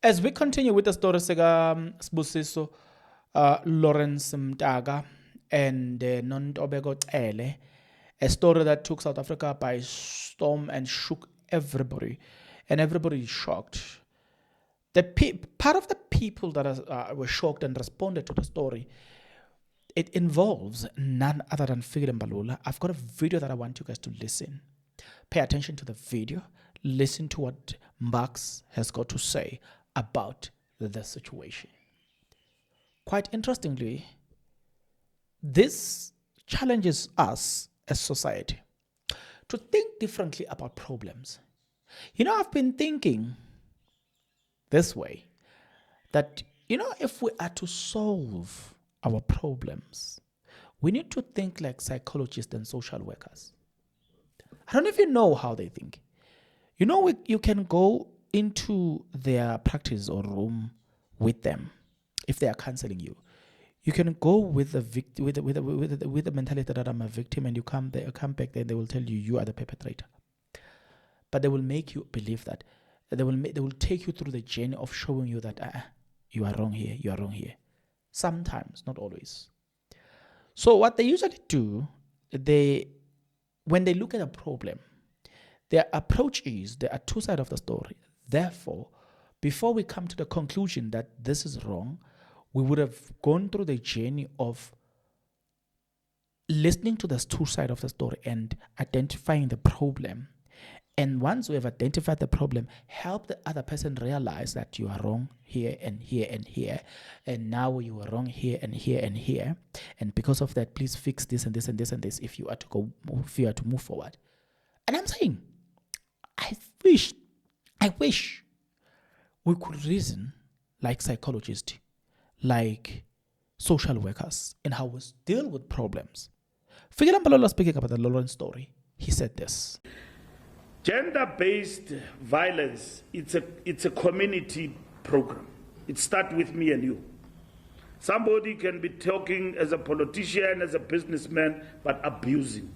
As we continue with the story, Sibusiso Lawrnce Ntaka and Nontobeko Cele, a story that took South Africa by storm and shook everybody, and everybody is shocked. Part of the people that were shocked and responded to the story, it involves none other than Fikile Mbalula. I've got a video that I want you guys to listen. Pay attention to the video. Listen to what Max has got to say about the situation. Quite interestingly, this challenges us as society to think differently about problems. I've been thinking this way, that, if we are to solve our problems, we need to think like psychologists and social workers. I don't know if you know how they think. You can go into their practice or room with them if they are counseling you. You can go with the with the mentality that I'm a victim, and you come back there and they will tell you are the perpetrator. But they will make you believe that. They will take you through the journey of showing you that you are wrong here, you are wrong here. Sometimes, not always. So what they usually do, when they look at a problem, their approach is there are two sides of the story. Therefore, before we come to the conclusion that this is wrong, we would have gone through the journey of listening to the two sides of the story and identifying the problem. And once we have identified the problem, help the other person realize that you are wrong here and here and here. And now you are wrong here and here and here. And because of that, please fix this and this and this and this if you are to move forward. And I'm saying, I wish we could reason like psychologists, like social workers, in how we deal with problems. Fikile Mbalula speaking about the Lawrence story, he said this. Gender-based violence, it's a community program. It starts with me and you. Somebody can be talking as a politician, as a businessman, but abusing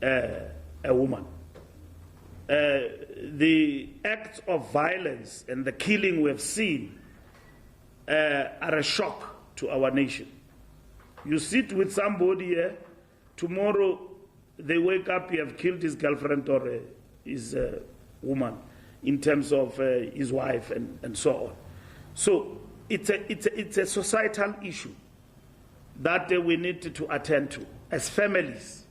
a woman. The acts of violence and the killing we have seen are a shock to our nation. You sit with somebody here, tomorrow they wake up, he have killed his girlfriend or his woman, in terms of his wife and so on. So it's a societal issue that we need to attend to as families.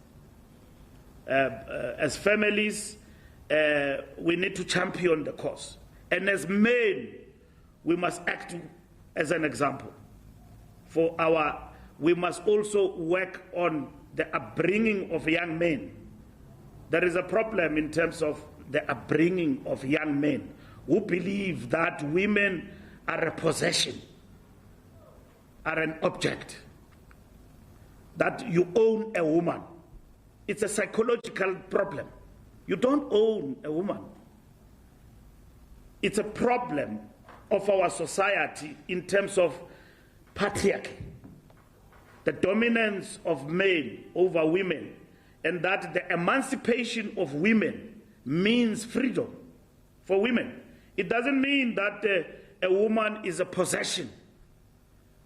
We need to champion the cause. And as men, we must act as an example. We must also work on the upbringing of young men. There is a problem in terms of the upbringing of young men who believe that women are a possession, are an object, that you own a woman. It's a psychological problem. You don't own a woman. It's a problem of our society in terms of patriarchy, the dominance of men over women, and that the emancipation of women means freedom for women. It doesn't mean that a woman is a possession.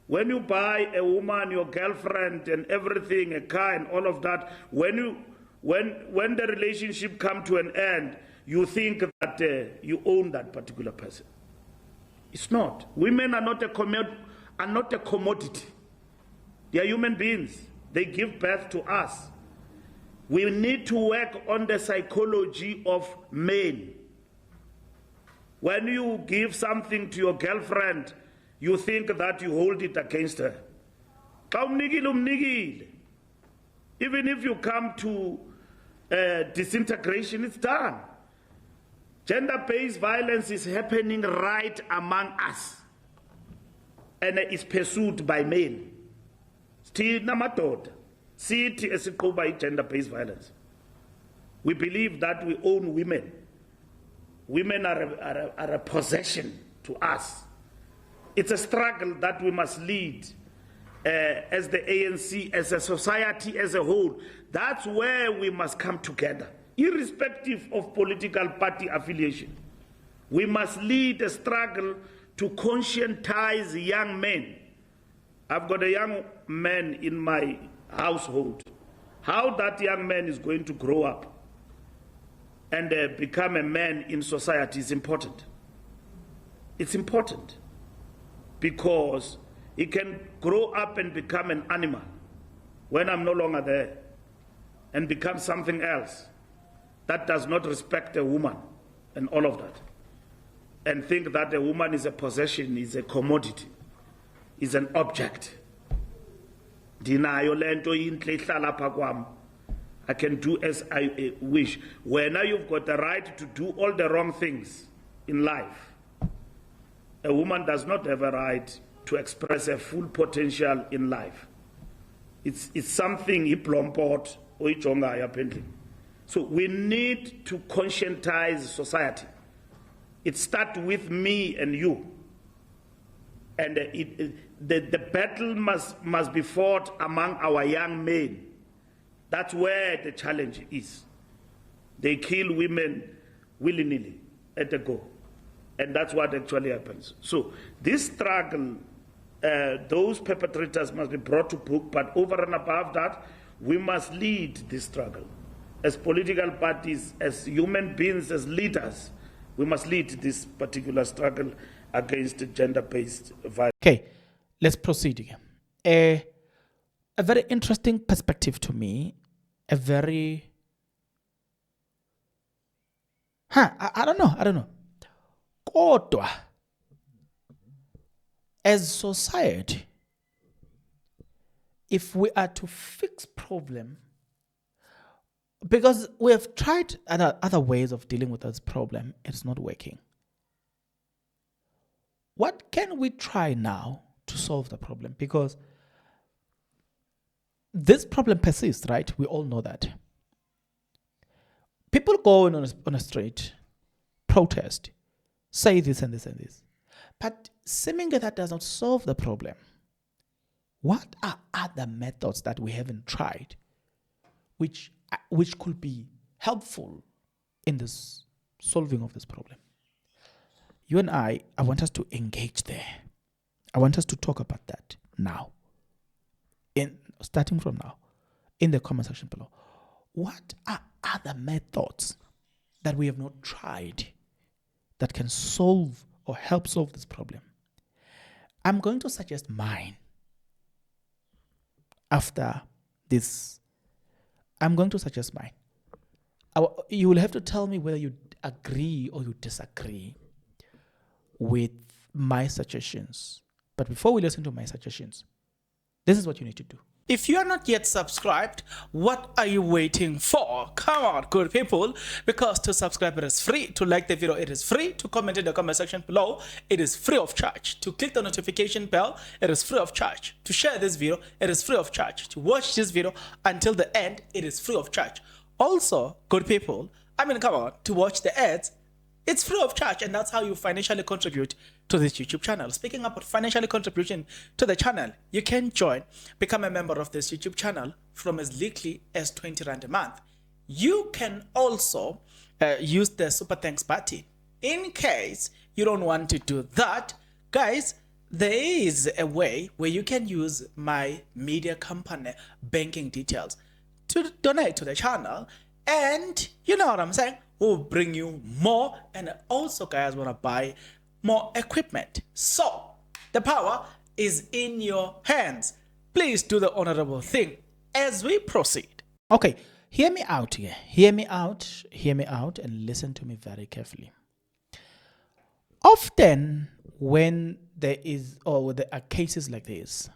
When you buy a woman, your girlfriend and everything, a car and all of that, when the relationship comes to an end, you think that you own that particular person. It's not. Women are not a commodity. They are human beings. They give birth to us. We need to work on the psychology of men. When you give something to your girlfriend, you think that you hold it against her. Even if you come to disintegration, it's done. Gender-based violence is happening right among us, and is pursued by men. Still, namadoda. See it as by gender-based violence. We believe that we own women. Women are a possession to us. It's a struggle that we must lead as the ANC, as a society as a whole. That's where we must come together, irrespective of political party affiliation. We must lead a struggle to conscientize young men. I've got a young man in my household. How that young man is going to grow up and become a man in society is important. It's important because he can grow up and become an animal when I'm no longer there and become something else that does not respect a woman and all of that, and think that a woman is a possession, is a commodity, is an object. Dinayo lento inhle ihlala pha kwami. I can do as I wish. When now you've got the right to do all the wrong things in life, a woman does not have a right to express her full potential in life. It's something iplompot or ijongayo apparently. So we need to conscientize society. It starts with me and you. And the battle must be fought among our young men. That's where the challenge is. They kill women willy-nilly at the go. And that's what actually happens. So this struggle, those perpetrators must be brought to book, but over and above that, we must lead this struggle. As political parties, as human beings, as leaders, we must lead this particular struggle against gender-based violence. Okay, let's proceed again. A very interesting perspective to me, a very... I don't know. Kodwa, as society, if we are to fix problem, because we have tried other ways of dealing with this problem, it's not working. What can we try now to solve the problem? Because this problem persists, right? We all know that. People go on a street, protest, say this and this and this. But seemingly that does not solve the problem. What are other methods that we haven't tried which could be helpful in this solving of this problem? You and I want us to engage there. I want us to talk about that now. Starting from now, in the comment section below. What are other methods that we have not tried that can solve or help solve this problem? I'm going to suggest mine. After this, I'm going to suggest mine. You will have to tell me whether you agree or you disagree with my suggestions. But before we listen to my suggestions, this is what you need to do. If you are not yet subscribed, what are you waiting for? Come on, good people, because to subscribe it is free, to like the video it is free, to comment in the comment section below it is free of charge, to click the notification bell it is free of charge, to share this video it is free of charge, to watch this video until the end it is free of charge. Also, good people, come on, to watch the ads it's free of charge, and that's how you financially contribute to this YouTube channel. Speaking about financially contribution to the channel, you can become a member of this YouTube channel from as little as 20 Rand a month. You can also use the super thanks button. In case you don't want to do that, guys, there is a way where you can use my media company banking details to donate to the channel, and you know what I'm saying, will bring you more, and also guys want to buy more equipment. So the power is in your hands. Please do the honorable thing as we proceed. Okay, hear me out here. Hear me out, and listen to me very carefully. Often when there are cases like this,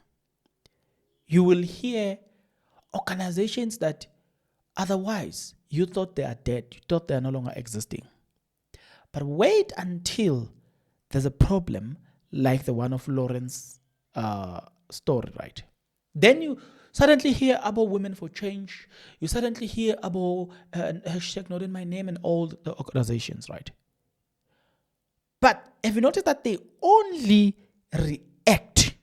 you will hear organizations that otherwise you thought they are dead, you thought they are no longer existing. But wait until there's a problem like the one of Lawrence story, right? Then you suddenly hear about Women for Change. You suddenly hear about hashtag not in my name and all the organizations, right? But have you noticed that they only react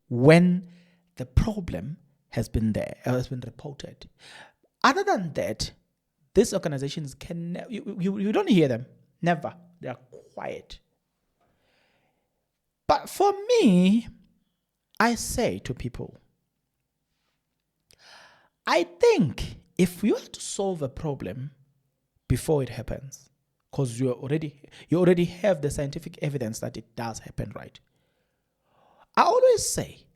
when the problem has been there, has been reported? Other than that, these organizations you don't hear them. Never. They are quiet. But for me, I say to people, I think if you have to solve a problem before it happens, because you already have the scientific evidence that it does happen, right? I always say,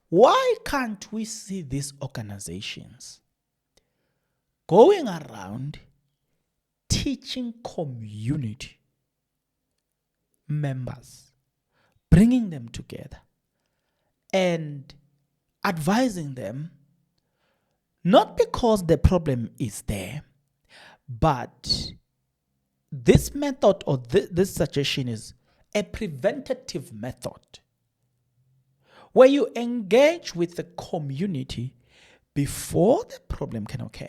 why can't we see these organizations going around teaching community members, bringing them together and advising them, not because the problem is there, but this method or this suggestion is a preventative method where you engage with the community before the problem can occur.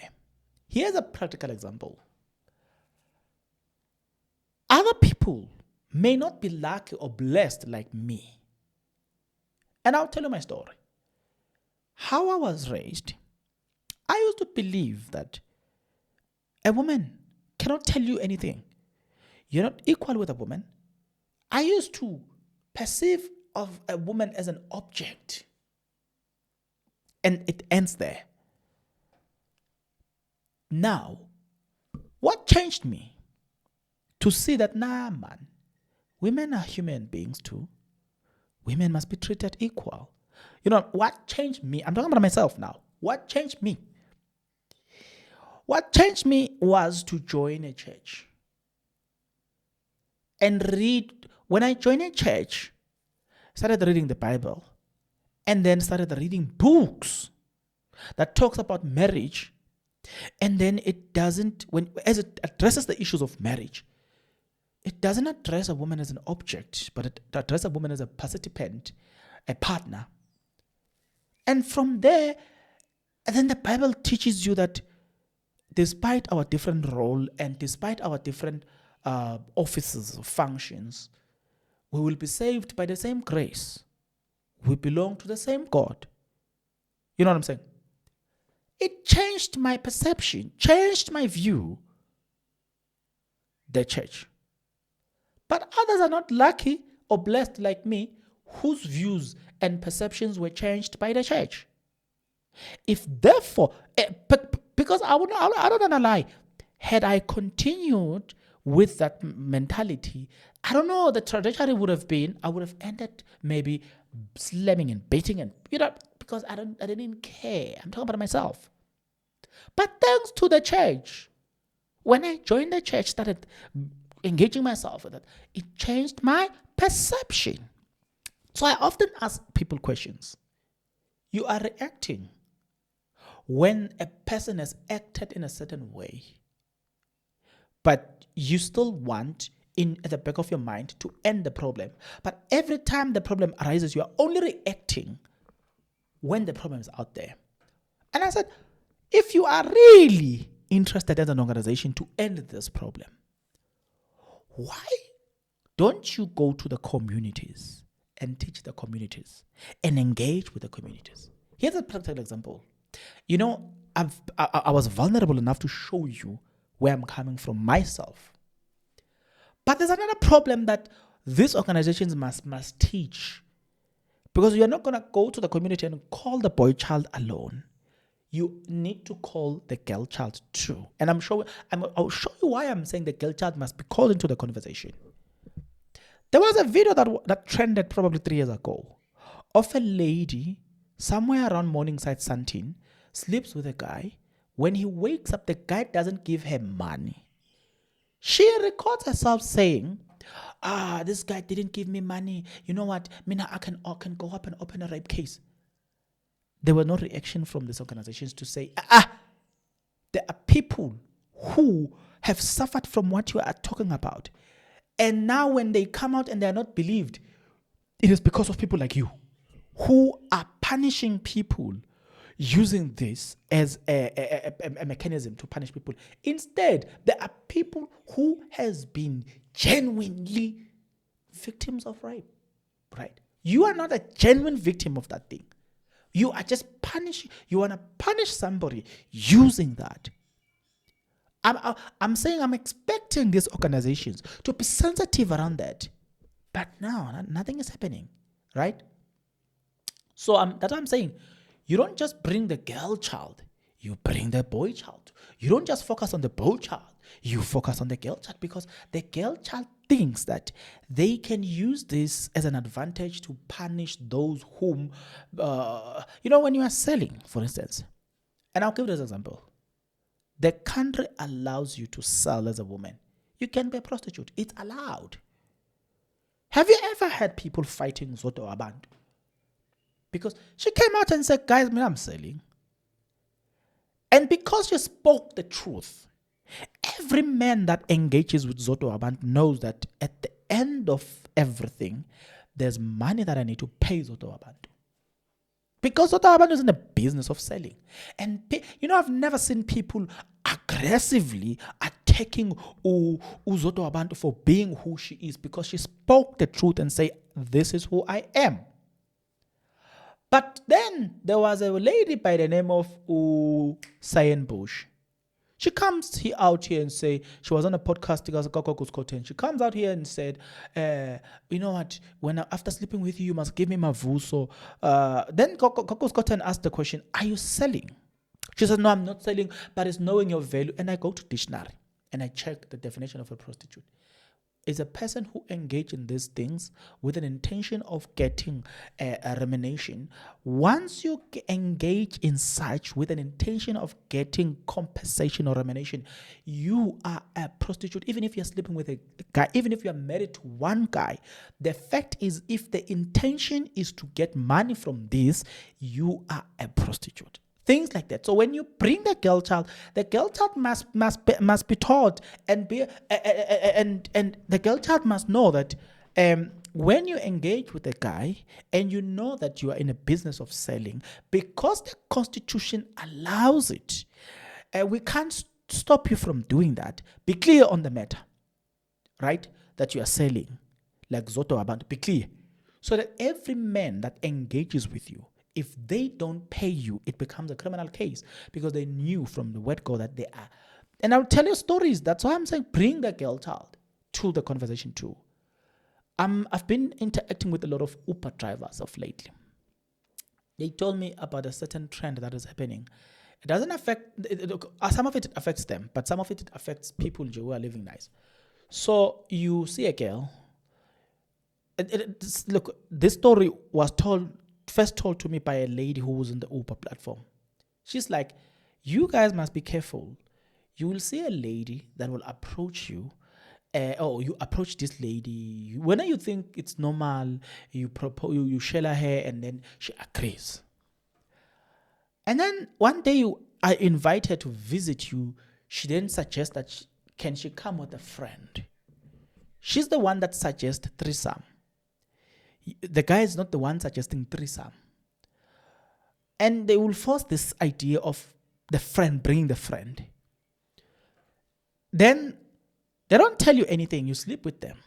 Here's a practical example. Other people may not be lucky or blessed like me. And I'll tell you my story. How I was raised, I used to believe that a woman cannot tell you anything. You're not equal with a woman. I used to perceive of a woman as an object. And it ends there. Now, what changed me? To see that, nah, man, women are human beings too. Women must be treated equal. You know, what changed me? I'm talking about myself now. What changed me? What changed me was to join a church and read. When I joined a church, started reading the Bible and then started reading books that talks about marriage, and then it doesn't, as it addresses the issues of marriage, it doesn't address a woman as an object, but it addresses a woman as a participant, a partner. And from there, and then the Bible teaches you that despite our different role and despite our different offices or functions, we will be saved by the same grace. We belong to the same God. You know what I'm saying? It changed my perception, changed my view, the church. But others are not lucky or blessed like me, whose views and perceptions were changed by the church. If therefore, because I don't want to lie, had I continued with that mentality, I don't know, the trajectory would have been, I would have ended maybe slamming and beating and, because I didn't care. I'm talking about myself. But thanks to the church, when I joined the church, started engaging myself with it, it changed my perception. So I often ask people questions. You are reacting when a person has acted in a certain way, but you still want at the back of your mind to end the problem. But every time the problem arises, you are only reacting when the problem is out there. And I said, if you are really interested as an organization to end this problem, why don't you go to the communities and teach the communities and engage with the communities? Here's a practical example. I was vulnerable enough to show you where I'm coming from myself. But there's another problem that these organizations must teach. Because you're not going to go to the community and call the boy child alone. You need to call the girl child too. And I'll show you why I'm saying the girl child must be called into the conversation. There was a video that trended probably 3 years ago of a lady somewhere around Morningside Sandton sleeps with a guy. When he wakes up, the guy doesn't give her money. She records herself saying, this guy didn't give me money. You know what? Mina, I can go up and open a rape case. There were no reaction from these organizations to say, there are people who have suffered from what you are talking about. And now when they come out and they are not believed, it is because of people like you who are punishing people using this as a mechanism to punish people. Instead, there are people who has been genuinely victims of rape, right? You are not a genuine victim of that thing. You are just punishing. You want to punish somebody using that. I'm saying I'm expecting these organizations to be sensitive around that. But now, nothing is happening, right? So that's what I'm saying. You don't just bring the girl child, you bring the boy child. You don't just focus on the boy child, you focus on the girl child, because the girl child thinks that they can use this as an advantage to punish those whom, when you are selling, for instance. And I'll give this example. The country allows you to sell as a woman. You can be a prostitute. It's allowed. Have you ever had people fighting Zoto Abantu? Because she came out and said, guys, I'm selling. And because she spoke the truth, every man that engages with Zoto Abantu knows that at the end of everything, there's money that I need to pay Zoto Abantu. Because Zoto Abantu is in the business of selling. And, I've never seen people aggressively attacking Zoto Abantu for being who she is, because she spoke the truth and say, this is who I am. But then there was a lady by the name of Cyan Bush. She comes out here and say, she was on a podcast, she comes out here and said, you know what, after sleeping with you must give me my vuso. Then Kokos Koten asked the question, are you selling? She said, no, I'm not selling, but it's knowing your value. And I go to dictionary and I check the definition of a prostitute. Is a person who engage in these things with an intention of getting a remuneration. Once you engage in such with an intention of getting compensation or remuneration, you are a prostitute. Even if you're sleeping with a guy, even if you're married to one guy, the fact is, if the intention is to get money from this, you are a prostitute. Things like that. So when you bring the girl child must be taught and and the girl child must know that when you engage with a guy and you know that you are in a business of selling, because the Constitution allows it, we can't stop you from doing that. Be clear on the matter, right? That you are selling, like Zoto Abantu. Be clear, so that every man that engages with you, if they don't pay you, it becomes a criminal case, because they knew from the word go that they are. And I'll tell you stories. That's why I'm saying bring the girl child to the conversation too. I've been interacting with a lot of Uber drivers of lately. They told me about a certain trend that is happening. It doesn't affect, some of it affects them, but some of it affects people who are living nice. So you see a girl. Look, this story was first told to me by a lady who was in the Uber platform. She's like, you guys must be careful. You will see a lady that will approach you, or you approach this lady. When you think it's normal, you propose, you share her hair, and then she agrees. And then one day I invite her to visit you. She then suggests that can she come with a friend? She's the one that suggests threesome. The guy is not the one suggesting threesome. And they will force this idea of the friend, bringing the friend. Then they don't tell you anything. You sleep with them.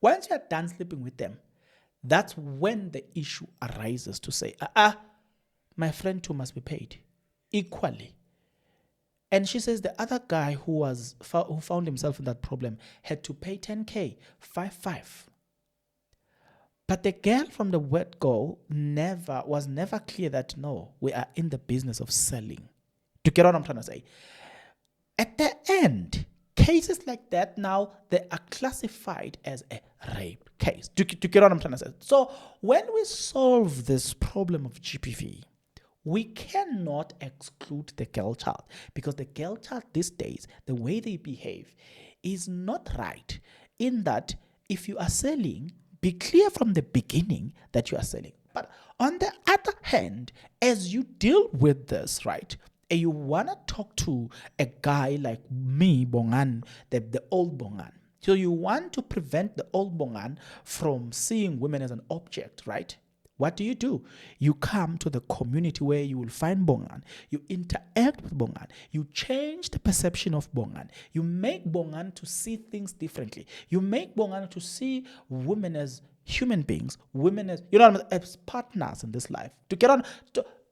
Once you're done sleeping with them, that's when the issue arises to say, my friend too must be paid equally. And she says the other guy who found himself in that problem had to pay 10K, 5. But the girl from the word go was never clear that no, we are in the business of selling. To get what I'm trying to say. At the end, cases like that now, they are classified as a rape case. To get what I'm trying to say. So when we solve this problem of GPV, we cannot exclude the girl child, because the girl child these days, the way they behave is not right, in that if you are selling, be clear from the beginning that you are selling. But on the other hand, as you deal with this, right, and you want to talk to a guy like me, Bongan, the old Bongan. So you want to prevent the old Bongan from seeing women as an object, right? What do? You come to the community where you will find Bongan. You interact with Bongan. You change the perception of Bongan. You make Bongan to see things differently. You make Bongan to see women as human beings, women as, as partners in this life. To get on,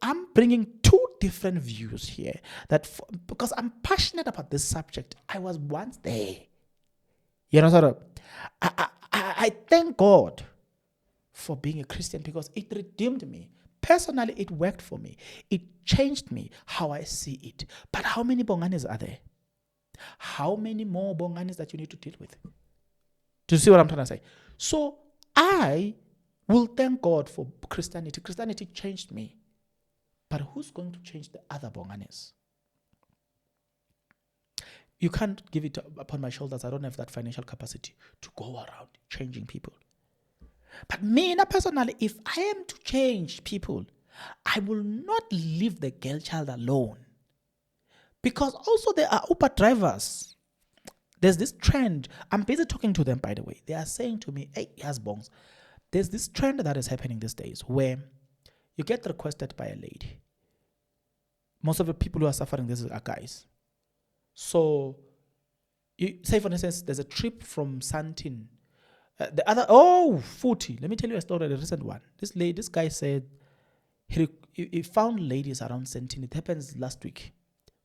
I'm bringing two different views here because I'm passionate about this subject. I was once there. You know, sort of. I thank God for being a Christian because it redeemed me. Personally, it worked for me. It changed me how I see it. But how many bonganis are there? How many more bonganis that you need to deal with? Do you see what I'm trying to say? So I will thank God for Christianity. Christianity changed me. But who's going to change the other bonganis? You can't give it upon my shoulders. I don't have that financial capacity to go around changing people. But me, personally, if I am to change people, I will not leave the girl child alone. Because also there are Uber drivers. There's this trend. I'm busy talking to them, by the way. They are saying to me, hey, yes, bongs. There's this trend that is happening these days where you get requested by a lady. Most of the people who are suffering this are guys. So, you say for instance, there's a trip from Sandton. The other, 40. Let me tell you a story, a recent one. This guy said he found ladies around Sandton. It happens last week.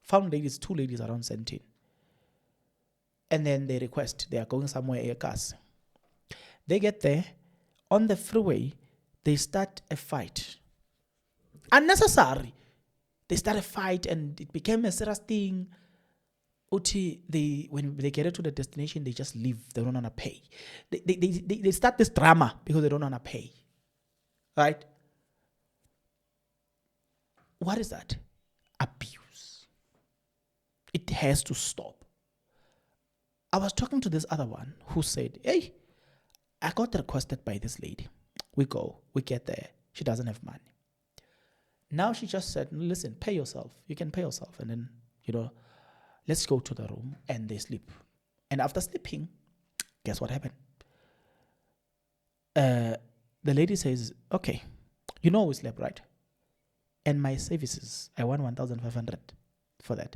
Found two ladies around Sandton. And then they are going somewhere, a cars. They get there, on the freeway, they start a fight. Unnecessary. They start a fight and it became a serious thing. When they get to the destination, they just leave. They don't want to pay. They start this drama because they don't want to pay. Right? What is that? Abuse. It has to stop. I was talking to this other one who said, hey, I got requested by this lady. We get there. She doesn't have money. Now she just said, listen, pay yourself. You can pay yourself. And then, let's go to the room. And they sleep. And after sleeping, guess what happened? The lady says, okay, we slept, right? And my services, I want 1,500 for that.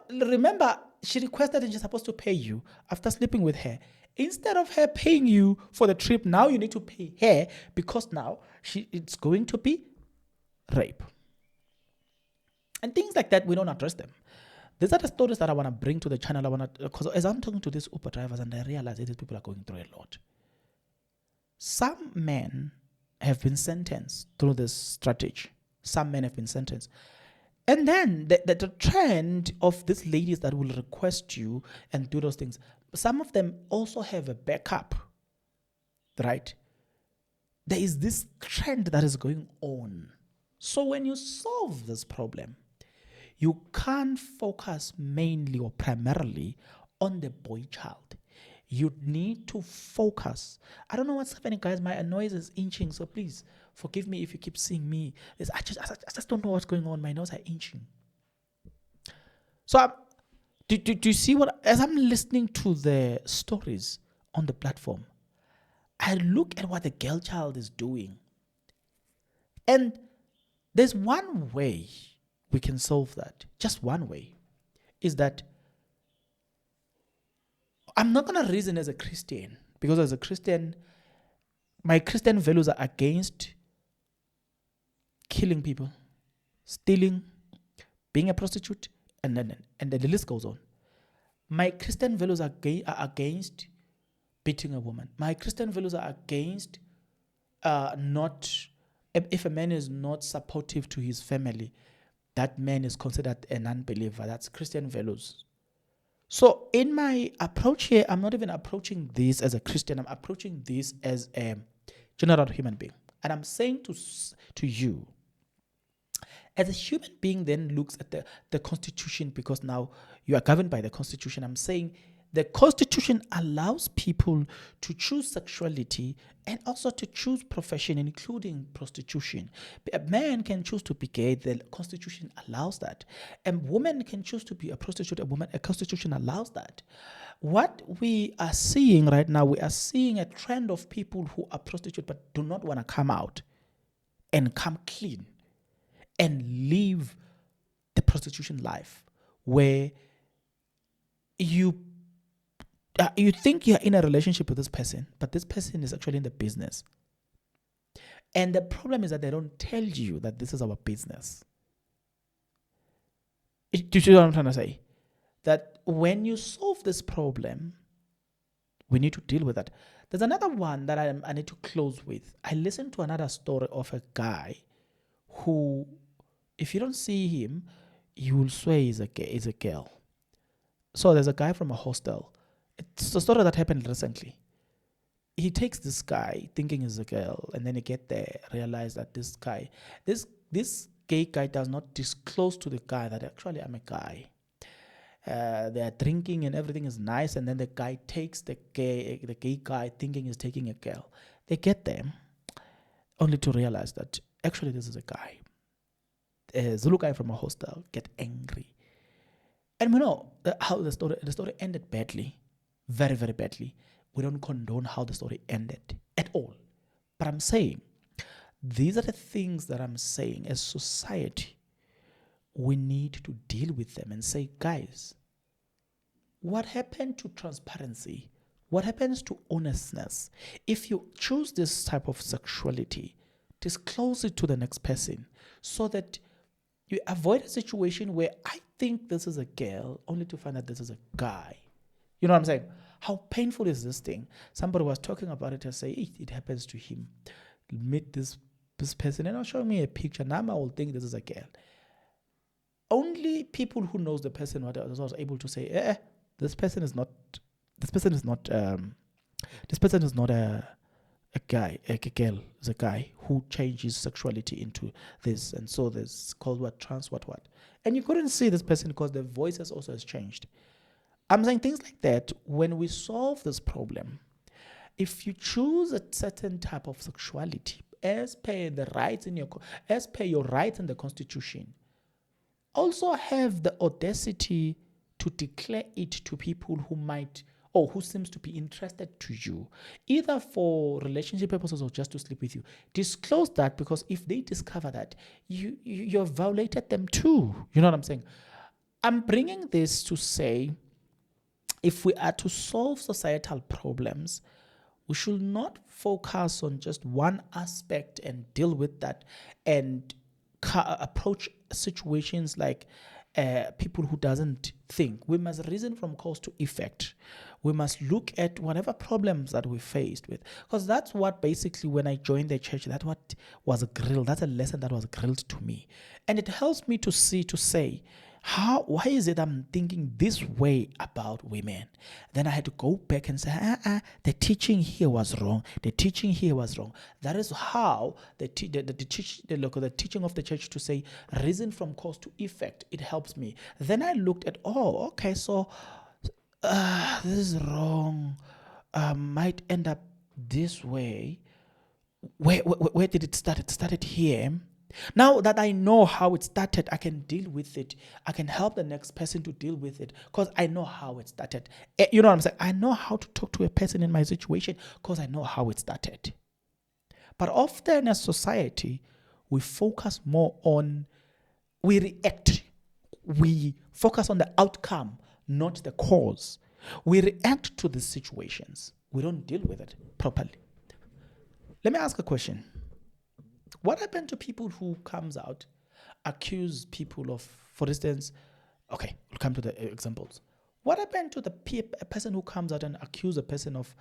Remember, she requested and she's supposed to pay you after sleeping with her. Instead of her paying you for the trip, now you need to pay her because now it's going to be rape. And things like that, we don't address them. These are the stories that I want to bring to the channel. Because as I'm talking to these Uber drivers and I realize that these people are going through a lot. Some men have been sentenced through this strategy. Some men have been sentenced. And then the trend of these ladies that will request you and do those things, some of them also have a backup, right? There is this trend that is going on. So when you solve this problem, you can't focus mainly or primarily on the boy child. You need to focus. I don't know what's happening, guys. My noise is inching, so please forgive me if you keep seeing me. I just don't know what's going on. My nose are inching. So do you see what? As I'm listening to the stories on the platform, I look at what the girl child is doing, and there's one way we can solve that. Just one way is that I'm not going to reason as a Christian, because as a Christian, my Christian values are against killing people, stealing, being a prostitute, and then the list goes on. My Christian values are against beating a woman. My Christian values are against if a man is not supportive to his family, that man is considered an unbeliever. That's Christian values. So in my approach here, I'm not even approaching this as a Christian. I'm approaching this as a general human being. And I'm saying to you, as a human being then looks at the Constitution, because now you are governed by the Constitution. I'm saying the Constitution allows people to choose sexuality and also to choose profession, including prostitution. A man can choose to be gay. The Constitution allows that. And women can choose to be a prostitute. A Constitution allows that. What we are seeing right now, we are seeing a trend of people who are prostitute but do not want to come out and come clean and live the prostitution life, where you think you're in a relationship with this person, but this person is actually in the business. And the problem is that they don't tell you that this is our business. Do you see what I'm trying to say? That when you solve this problem, we need to deal with that. There's another one that I need to close with. I listened to another story of a guy who, if you don't see him, you will swear he's a girl. So there's a guy from a hostel. It's a story that happened recently. He takes this guy thinking he's a girl, and then he get there, realize that this gay guy does not disclose to the guy that actually I'm a guy. They are drinking and everything is nice, and then the guy takes the gay guy thinking he's taking a girl. They get there only to realize that actually this is a guy. A Zulu guy from a hostel get angry. And we know how the story ended badly, very, very badly. We don't condone how the story ended at all. But I'm saying, these are the things that I'm saying as society. We need to deal with them and say, guys, what happened to transparency? What happens to honestness? If you choose this type of sexuality, disclose it to the next person so that you avoid a situation where I think this is a girl only to find out this is a guy. You know what I'm saying? How painful is this thing? Somebody was talking about it and say, it happens to him. Meet this person and showing me a picture. Now I will think this is a girl. Only people who knows the person was able to say, this person is not a guy, a girl. Is a guy who changes sexuality into this, and so there's called what what. And you couldn't see this person because the voices also has changed. I'm saying things like that. When we solve this problem, if you choose a certain type of sexuality as per the rights as per your rights in the Constitution, also have the audacity to declare it to people who might or who seems to be interested to you, either for relationship purposes or just to sleep with you. Disclose that, because if they discover that, you've violated them too. You know what I'm saying? I'm bringing this to say, if we are to solve societal problems, we should not focus on just one aspect and deal with that and approach situations like people who doesn't think. We must reason from cause to effect. We must look at whatever problems that we faced with, because that's what basically when I joined the church, that's what was grilled. That's a lesson that was grilled to me, and it helps me to say, why is it I'm thinking this way about women? Then I had to go back and say, the teaching here was wrong. The teaching here was wrong. That is how the teaching of the church to say, reason from cause to effect. It helps me. Then I looked at, okay, so this is wrong. Might end up this way. Where did it start? It started here. Now that I know how it started, I can deal with it. I can help the next person to deal with it because I know how it started. You know what I'm saying? I know how to talk to a person in my situation because I know how it started. But often as society, we focus more on, we react. We focus on the outcome, not the cause. We react to these situations. We don't deal with it properly. Let me ask a question. What happened to people who comes out, accuse people of, for instance, okay, we'll come to the examples. What happened to a person who comes out and accuse a person of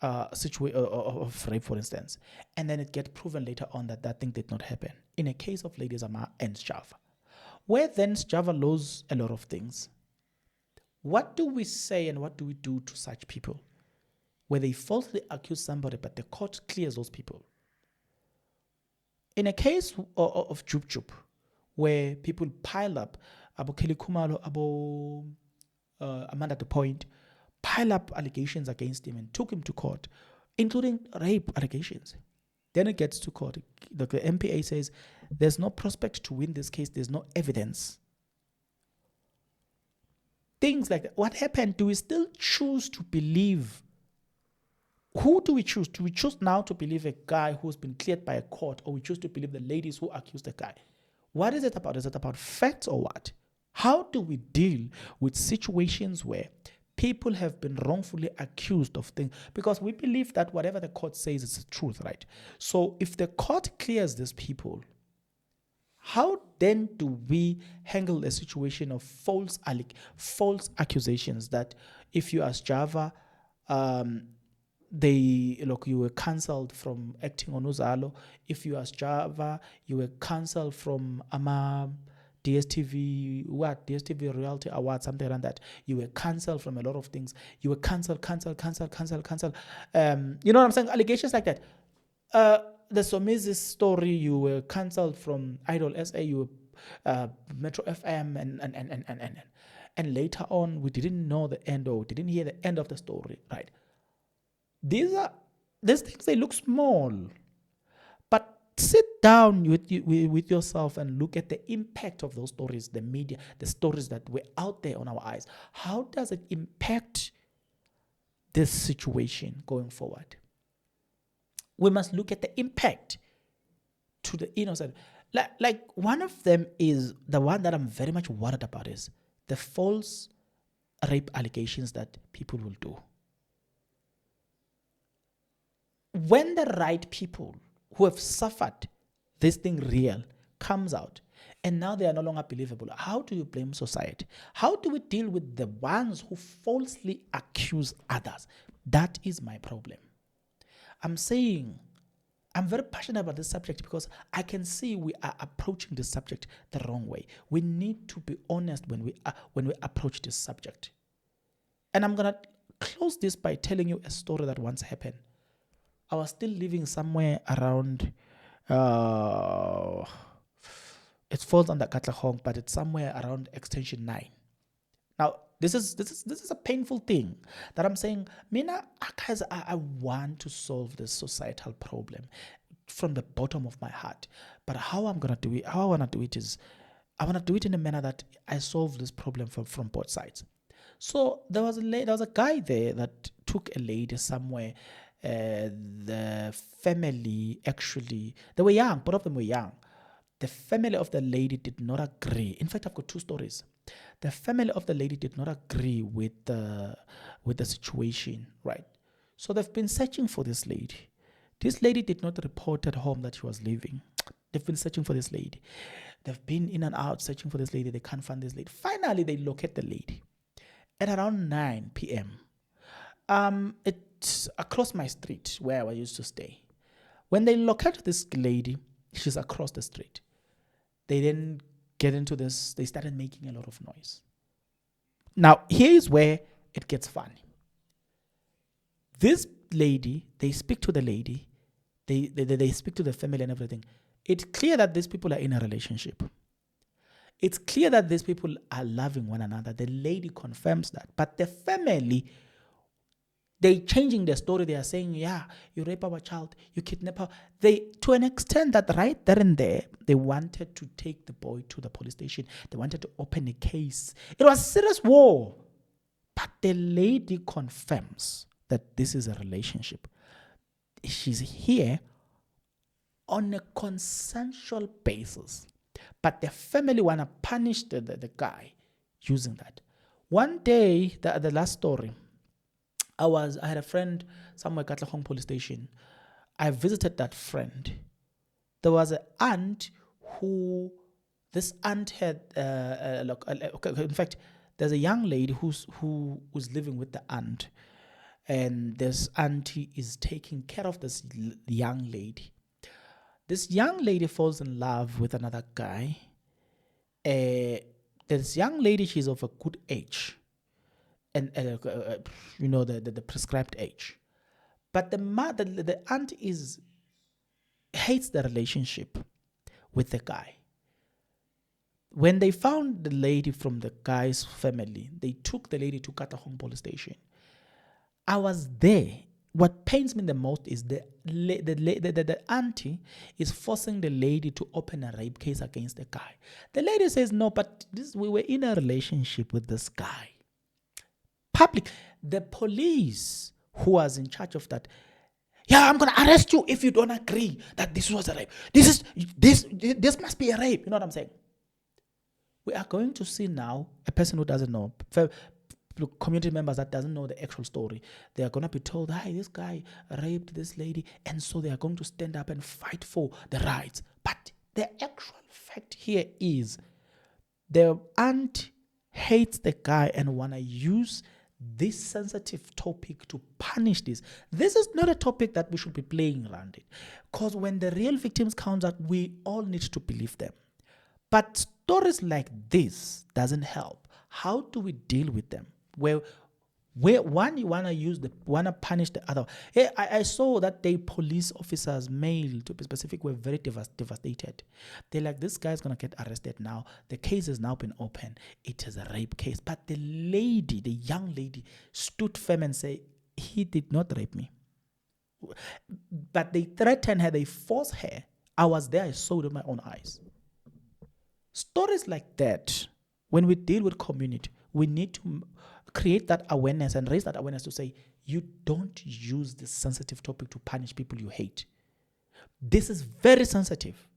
of rape, for instance, and then it gets proven later on that thing did not happen? In a case of Lady Zama and Sjava, where then Sjava loses a lot of things. What do we say and what do we do to such people? Where they falsely accuse somebody, but the court clears those people. In a case of Jup Jup, where people pile up, Abo Kelly Kumalo, Abo Amanda the Point, pile up allegations against him and took him to court, including rape allegations. Then it gets to court. The MPA says there's no prospect to win this case, there's no evidence. Things like that. What happened? Do we still choose to believe? Who do we choose? Do we choose now to believe a guy who's been cleared by a court, or we choose to believe the ladies who accused the guy? What is it about? Is it about facts or what? How do we deal with situations where people have been wrongfully accused of things because we believe that whatever the court says is the truth, right? So if the court clears these people, how then do we handle a situation of false accusations that if you ask Java, you were cancelled from acting on Uzalo. If you ask Java, you were cancelled from DSTV Reality Award, something like that. You were cancelled from a lot of things. You were cancelled. You know what I'm saying? Allegations like that. The Somizi story, you were cancelled from Idol SA, you were Metro FM, and later on, we didn't know the end, or didn't hear the end of the story, right? These things, they look small, but sit down with yourself and look at the impact of those stories, the media, the stories that were out there on our eyes. How does it impact this situation going forward? We must look at the impact to the innocent. Like one of them is the one that I'm very much worried about, is the false rape allegations that people will do. When the right people who have suffered this thing real comes out and now they are no longer believable, how do you blame society? How do we deal with the ones who falsely accuse others? That is my problem. I'm saying I'm very passionate about this subject because I can see we are approaching this subject the wrong way. We need to be honest when we approach this subject. And I'm gonna close this by telling you a story that once happened. I was still living somewhere around. It falls under Katlehong, but it's somewhere around Extension 9. Now, this is a painful thing that I'm saying. Mina, guys, I want to solve this societal problem from the bottom of my heart. But how I want to do it is, I want to do it in a manner that I solve this problem from both sides. So there was a guy there that took a lady somewhere. The family, actually, they were young. Both of them were young. The family of the lady did not agree. In fact, I've got two stories. The family of the lady did not agree with the situation, right? So they've been searching for this lady. This lady did not report at home that she was leaving. They've been searching for this lady. They've been in and out searching for this lady. They can't find this lady. Finally, they locate the lady at around 9 p.m. It's across my street where I used to stay. When they locate this lady, she's across the street. They then get into this. They started making a lot of noise. Now, here is where it gets funny. This lady, they speak to the lady. They speak to the family and everything. It's clear that these people are in a relationship. It's clear that these people are loving one another. The lady confirms that. But the family, they changing their story. They are saying, yeah, you rape our child, you kidnap her. To an extent that right there and there, they wanted to take the boy to the police station. They wanted to open a case. It was serious war. But the lady confirms that this is a relationship. She's here on a consensual basis. But the family want to punish the guy using that. One day, the last story, I had a friend somewhere at Katlehong police station. I visited that friend. There was an aunt who, this aunt had, in fact, there's a young lady who was living with the aunt. And this auntie is taking care of this young lady. This young lady falls in love with another guy. This young lady, she's of a good age. And the prescribed age, but the aunt hates the relationship with the guy. When they found the lady from the guy's family, they took the lady to Katlehong police station. I was there. What pains me the most is the auntie is forcing the lady to open a rape case against the guy. The lady says, no, but we were in a relationship with this guy. Public, the police who was in charge of that, yeah, I'm gonna arrest you if you don't agree that this was a rape. This must be a rape. You know what I'm saying? We are going to see now a person who doesn't know. community members that doesn't know the actual story. They are going to be told, hey, this guy raped this lady, and so they are going to stand up and fight for the rights. But the actual fact here is the aunt hates the guy and want to use this sensitive topic to punish this. This is not a topic that we should be playing around it, because when the real victims comes out, we all need to believe them. But stories like this doesn't help. How do we deal with them? Where one, you wanna punish the other. Hey, I saw that day police officers, male to be specific, were very devastated. They're like, this guy's gonna get arrested now. The case has now been opened. It is a rape case. But the young lady, stood firm and said, he did not rape me. But they threatened her, they forced her. I was there, I saw it with my own eyes. Stories like that, when we deal with community, we need to create that awareness and raise that awareness to say, you don't use this sensitive topic to punish people you hate. This is very sensitive.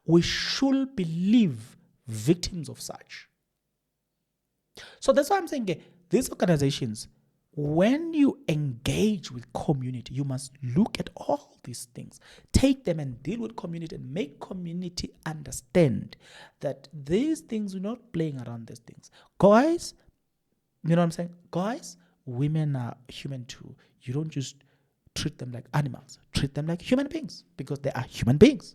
We should believe victims of such. So that's why I'm saying, these organizations, when you engage with community, you must look at all these things, take them and deal with community and make community understand that these things, we're not playing around these things. Guys, you know what I'm saying? Guys, women are human too. You don't just treat them like animals. Treat them like human beings, because they are human beings.